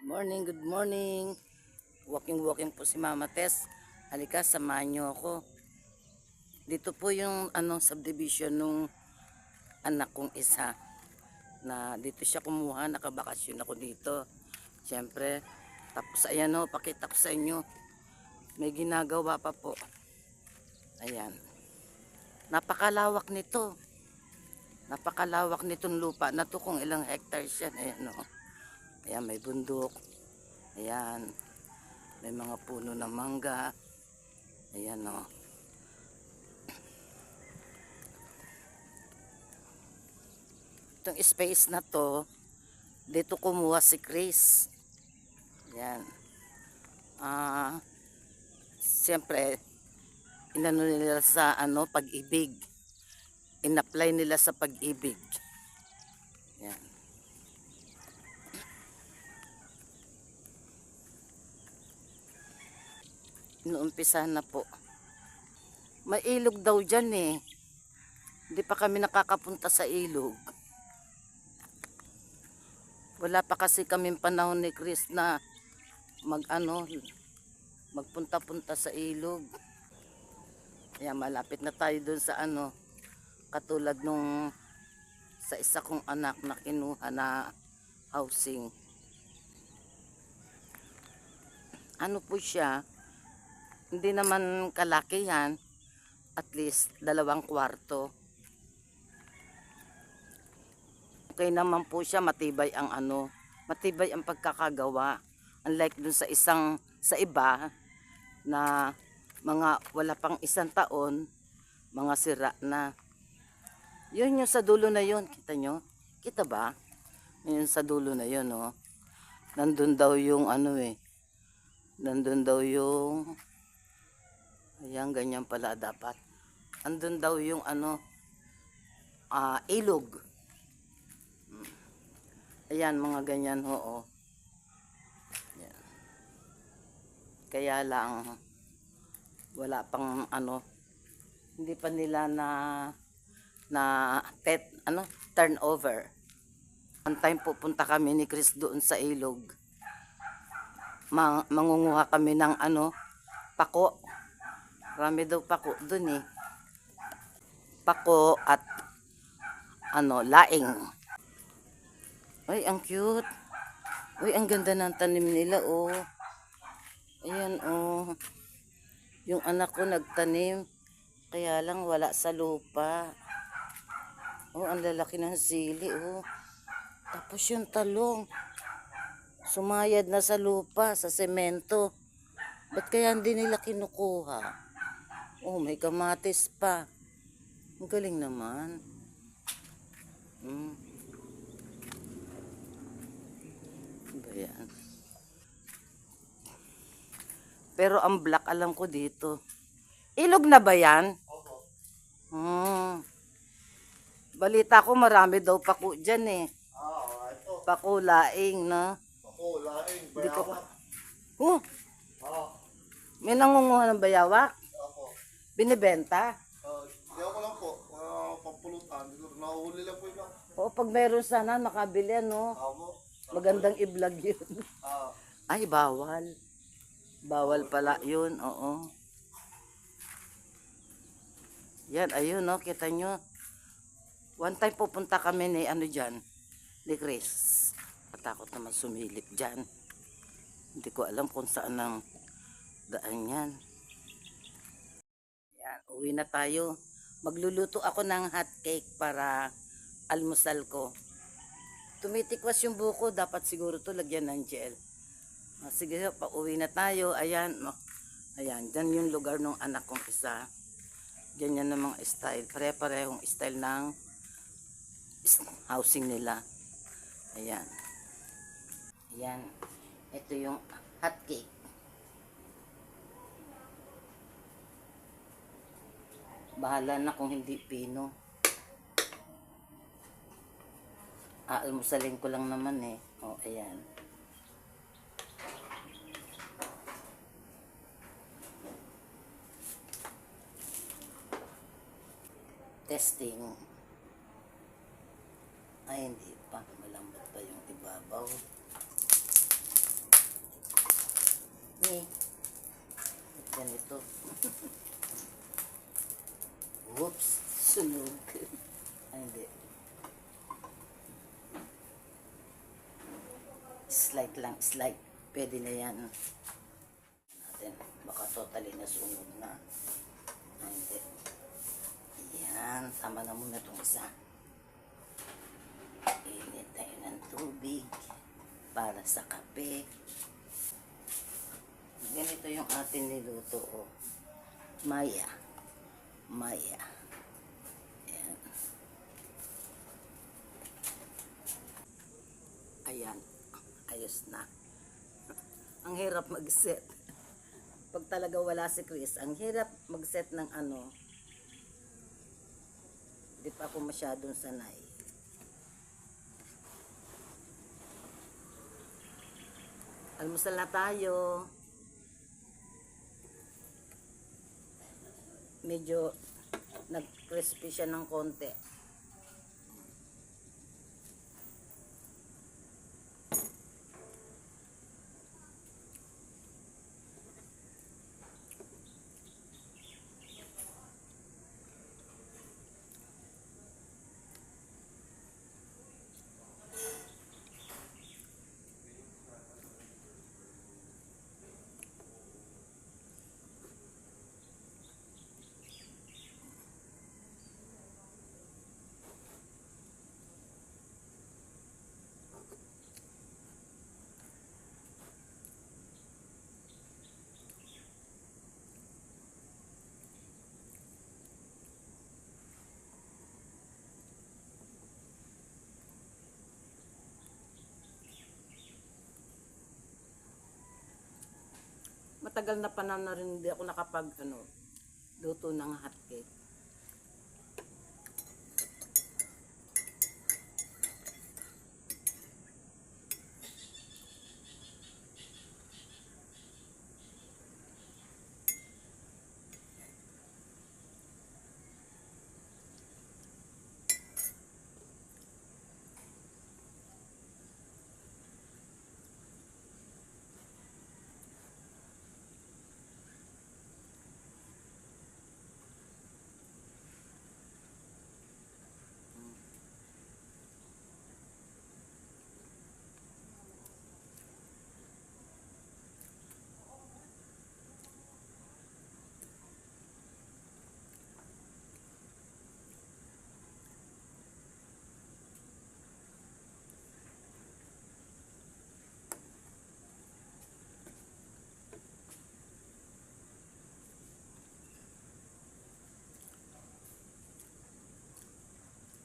Good morning. Walking po si Mama Tess. Halika, samahan niyo ako. Dito po yung subdivision nung anak kong isa. Na dito siya kumuha, nakabakasyon ako dito. Siyempre, tapos ayan o, pakita ko sa inyo. May ginagawa pa po. Ayan. Napakalawak nito. Napakalawak nitong lupa na to, kung ilang hectares yan. Ayan o. Ayan, may bundok. Ayan. May mga puno ng mangga. Ayan o. Itong space na to, dito kumuha si Chris. Ayan. Siyempre, inano nila sa pag-ibig. In-apply nila sa pag-ibig. Ayan. Inuumpisahan na po. May ilog daw dyan eh. Hindi pa kami nakakapunta sa ilog. Wala pa kasi kaming panahon ni Chris na magpunta-punta sa ilog. Kaya malapit na tayo dun sa katulad nung sa isa kong anak na kinuha na housing. Ano po siya, hindi naman kalaki yan, at least 2 kwarto. Okay naman po siya, matibay ang matibay ang pagkakagawa. Unlike dun sa iba na mga wala pang 1 taon, mga sira na. Yun yung sa dulo na yun, kita nyo? Kita ba? Yun sa dulo na yun, oh. Nandun daw yung nandun daw yung, ayan, ganyan pala dapat. Andun daw yung ilog. Ayan, mga ganyan, oo. Ayan. Kaya lang, wala pang hindi pa nila turnover. One time pupunta kami ni Chris doon sa ilog. Mangunguha kami ng pako. Marami daw pako doon eh. Pako at laing. Ay, ang cute. Uy, ang ganda ng tanim nila, oh. Ayan, oh. Yung anak ko nagtanim. Kaya lang wala sa lupa. Oh, ang lalaki ng sili, oh. Tapos yung talong. Sumayad na sa lupa, sa semento. Ba't kaya hindi nila kinukuha? Oh, may kamatis pa. Ang galing naman. Ayan. Pero ang black alam ko dito. Ilog na ba yan? Balita ko marami daw pako dyan eh. Ito. Pako laing na. Ako, laing, Hindi ko pa. bayawak. May nangunguha ng bayawak? Ako. Binibenta? Hindi ako lang po. Pampulutan. Nahuhuli lang po iba. Oo, pag meron sana makabili Ako. Magandang i-vlog yun. Ay, bawal. Bawal pala yun, oo. Yan, ayun, no, kita nyo. One time pupunta kami ni dyan, ni Chris. Matakot naman sumilip dyan. Hindi ko alam kung saan ang daan yan. Yan, uwi na tayo. Magluluto ako ng hot cake para almusal ko. Tumitikwas yung buko, dapat siguro to lagyan ng gel. Sige, pauwi na tayo. Ayan, ayan, dyan yung lugar ng anak kong isa. Ganyan na mga style. Pare-parehong style ng housing nila. Ayan. Ayan. Ito yung hot cake. Bahala na kung hindi pino. Almusalin ko lang naman eh. O, ayan. Testing. Ay, hindi pa. Malambot pa yung ibabaw. Slide lang, slide. Pwede na yan. Natin, baka totally nasunog na. Ay, hindi. Yan, tama na muna itong isa. Init tayo ng tubig para sa kape. Ganito yung ating niluto, oh. Maya. Maya. Ayan. Ayan. Ayos na. Ang hirap mag-set. Pag talaga wala si Chris, ang hirap mag-set ng ano. Hindi pa ako masyadong sanay. Almusal na tayo. Medyo nag-crispy siya ng konti. Matagal na panahon na rin hindi ako nakapag luto ng hotcake.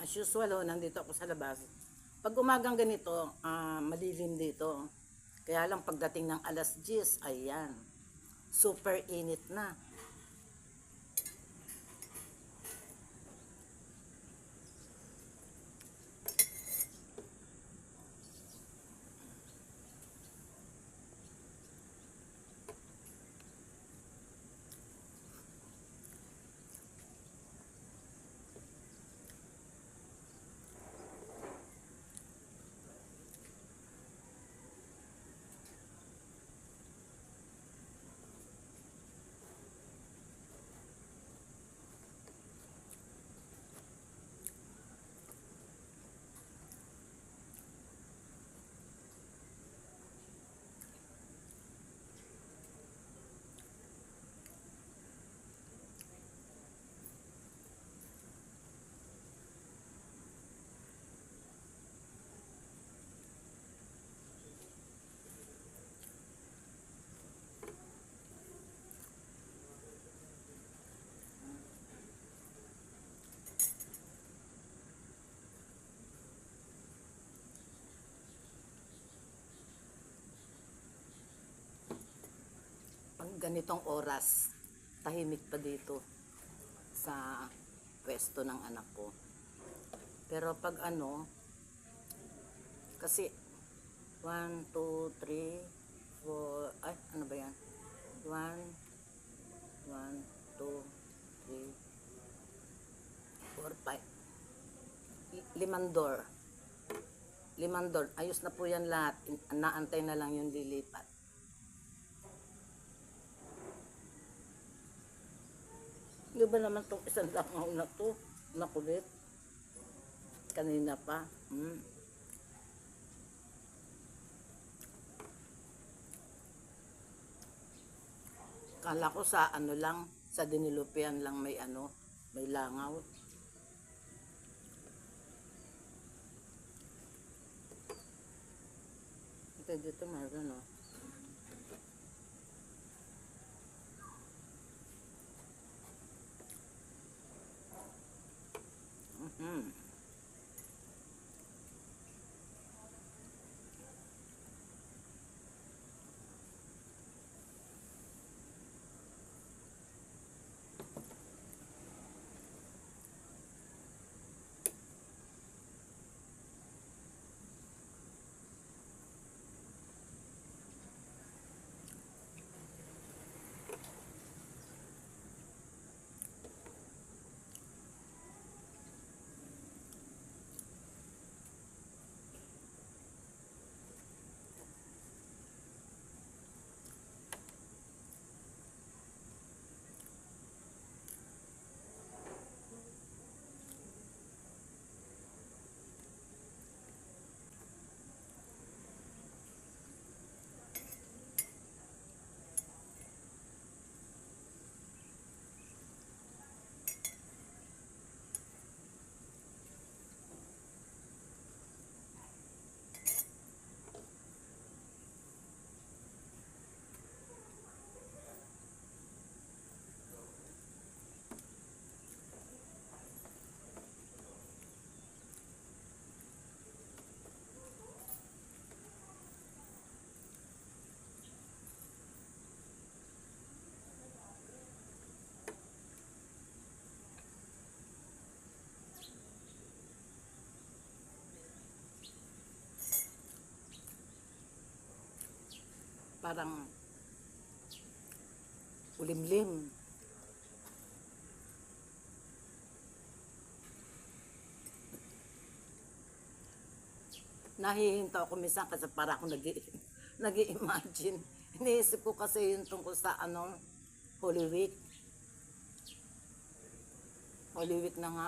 As usual, nandito ako sa labas. Pag umagang ganito, malilim dito. Kaya lang pagdating ng alas 10, ayan, super init na. Pag ganitong oras, tahimik pa dito sa pwesto ng anak ko. Pero pag kasi 1, 2, 3, 4, ay, ano ba yan? 1, 1, 2, 3, 4, 5. Limang door. Limang door. Ayos na po yan lahat. Naantay na lang yung lilipat. Di ba naman itong isang langaw na to? Nakulit. Kanina pa. Kala ko sa ano lang, sa dinilupian lang may ano, may langaw. Ito dito meron, no? Mhm. Parang ulimlim. Nahihinto ako minsan kasi para ako nag-i-imagine. Iniisip ko kasi yung tungkol sa ano, Holy Week. Holy Week na nga.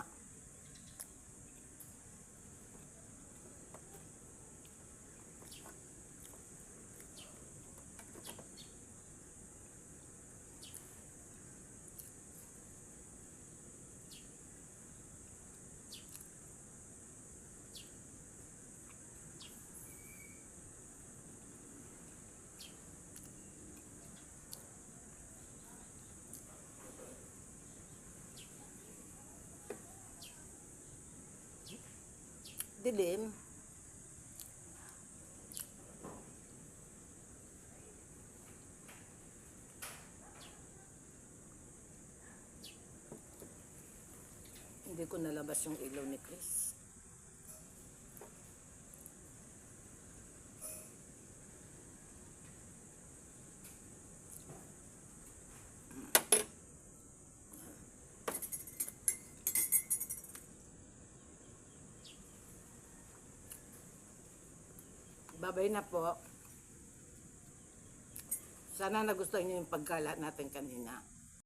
Dilim. Hindi ko nalabas yung ilaw ni Chris. Babay na po. Sana nagustuhan niyo yung pagkalat natin kanina.